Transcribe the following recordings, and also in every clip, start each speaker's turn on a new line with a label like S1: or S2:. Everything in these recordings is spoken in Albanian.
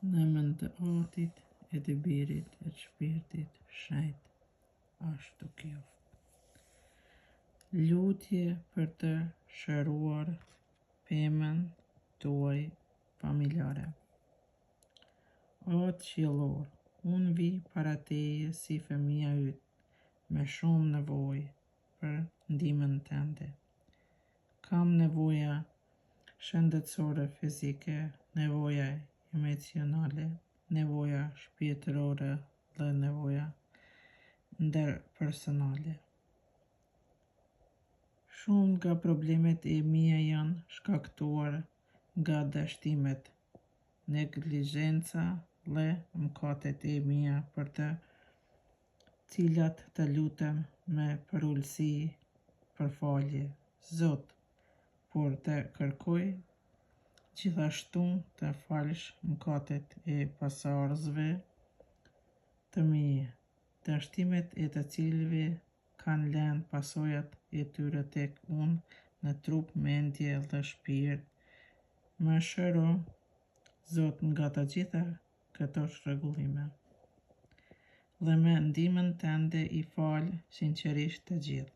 S1: Në emrin të Atit e të Birit e të Shpirtit Shenjt, ashtu qoftë. Lutje për të shëruar pemën tuaj familjare. O Qiellor, unë vi para teje si fëmia yt, me shumë nevojë për ndihmën tënde. Kam nevoja shëndetësore fizike, nevoja emocionale, nevoja shpirtërore dhe nevoja ndërpersonale. Shumë nga problemet e mia janë shkaktuar nga dështimet, neglizhenca dhe mëkatet e mia për të cilat të lutem me përullësi për falje, Zot, por të kërkoj gjithashtu të falësh mëkatet e pasardhësve të mi, dështimet e të cilëve kanë lënë pasojat e tyre tek unë në trup, mendje dhe shpirt. Më shëro, Zot, nga të gjitha këto shregullime. Dhe me ndihmën tënde i fal sinqerisht të gjithë,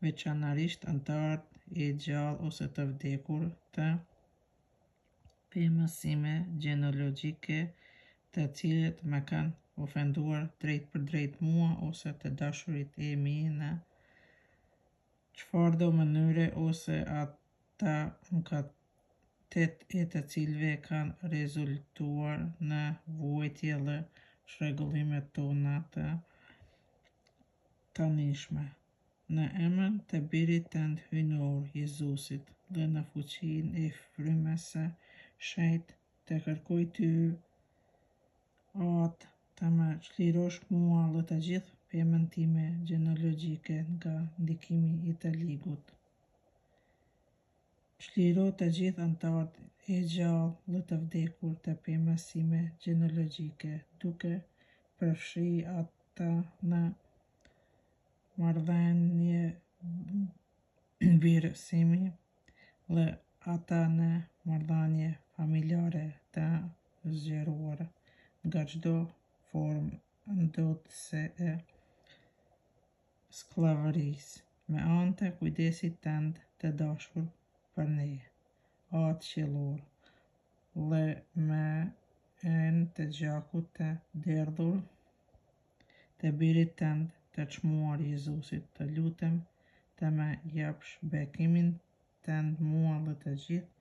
S1: veçanërisht anëtarët e gjallë ose të vdekur të pemës sime gjenealogjike, të cilët më kanë ofenduar drejt për drejt mua ose të dashurit e mi në çfarëdo mënyre ose ata mëkatet e të cilëve kanë rezultuar në vuajtje dhe shregullimet tona të tanishme. Në emrin të Birit tënd hyjnor, Jezusit, dhe në fuqinë e frymës së Shenjtë, të kërkoj ty, Atë, të më çlirosh mua dhe të gjithë pemën time gjenealogjike nga ndikimi i të ligut. Çliro të gjithë anëtarët e gjallë dhe të vdekur të pemës sime gjenealogjike, duke përfshi ata në marrëdhënie birësimi dhe ata në marrëdhënie familjare të zgjeruar nga çdo formë ndotëse e skllavërisë, me anë të kujdesit tënd të dashur për ne, Atë qiellor, dhe me anë të gjakut të derdhur të Birit tënd të çmuar, Jezusit, të lutem të më japësh bekimin tënd mua dhe të gjithë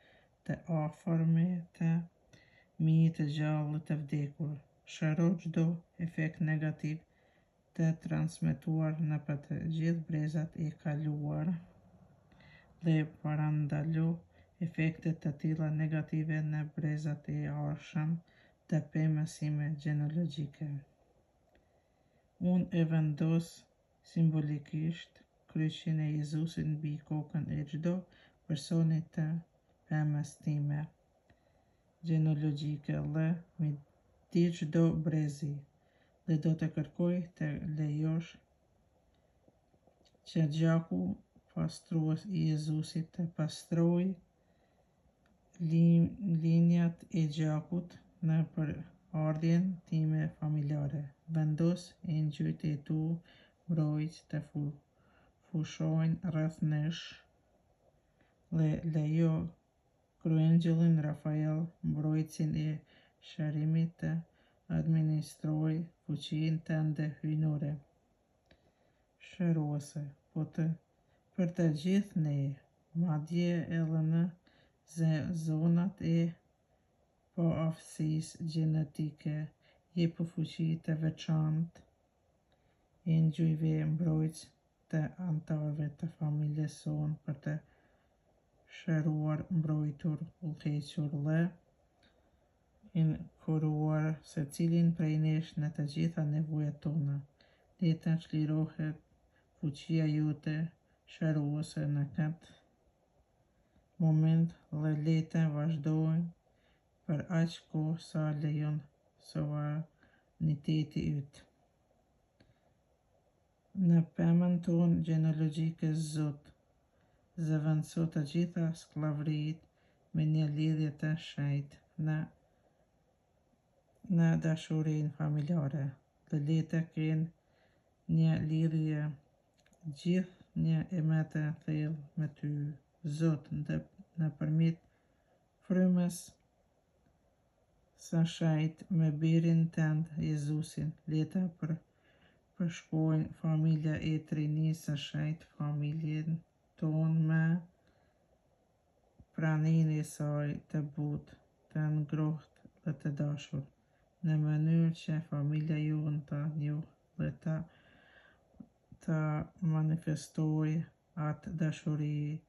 S1: të afërmit të mi të gjallë dhe të vdekur. Shëro çdo efekt negativ të transmetuar në për të gjithë brezat e kaluar dhe parandalo efekte të tilla negative në brezat e ardhshëm të pemës sime gjenealogjike. Unë e vendos simbolikisht kryqin e Jezusit mbi kokën e çdo personi të pemës time gjenealogjike dhe mbi çdo brezi, dhe do të kërkoj të lejosh që gjaku pastrues i Jezusit të pastrojë linjat e gjakut në përardhjen time familjare. Vendos engjëjt e tu mbrojtës të fushojnë rreth nesh dhe lejo kryengjëllin Rafael, mbrojtësin e shërimit, të administrojë fuqinë tënde hyjnore, shëruese, për të gjithë ne, madje edhe në zonat e paaftësisë gjenetike, jep fuqi të veçantë engjëjve mbrojtës të anëtarëve të familjes sonë për të shëruar, mbrojtur, udhëhequr dhe inkuruar secilin prej nesh në të gjitha nevojat tona. Le të çlirohet fuqia jote shëruese në këtë moment dhe le të vazhdojmë për aq kohë sa lejon sovraniteti yt. Në pemën tonë gjenealogjike, Zot, zëvendëso të gjitha skllavëritë me një lidhje të shenjtë në në dashurinë familjare dhe le të kenë një lidhje gjithë një emet e thellë me ty, Zot, nëpërmjet frymës së shenjtë me birin tënd Jezusin. Le të përshkojnë familja e Trinisë së Shenjtë, familjen tonë me praninë e saj të butë, të ngrohtë dhe të dashur, në mënyrë që familja jonë të njohë dhe të manifestojë atë dashuri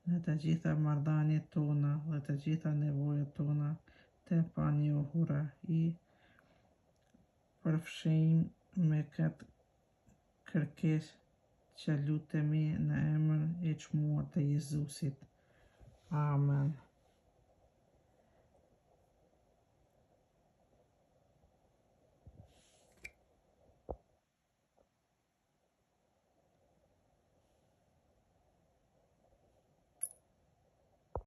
S1: në të gjitha marrëdhëniet tona dhe të gjitha nevojat tona të panjohura. I përfshijmë me këtë kërkesë që lutemi në emrin e çmuar të Jezusit. Amen.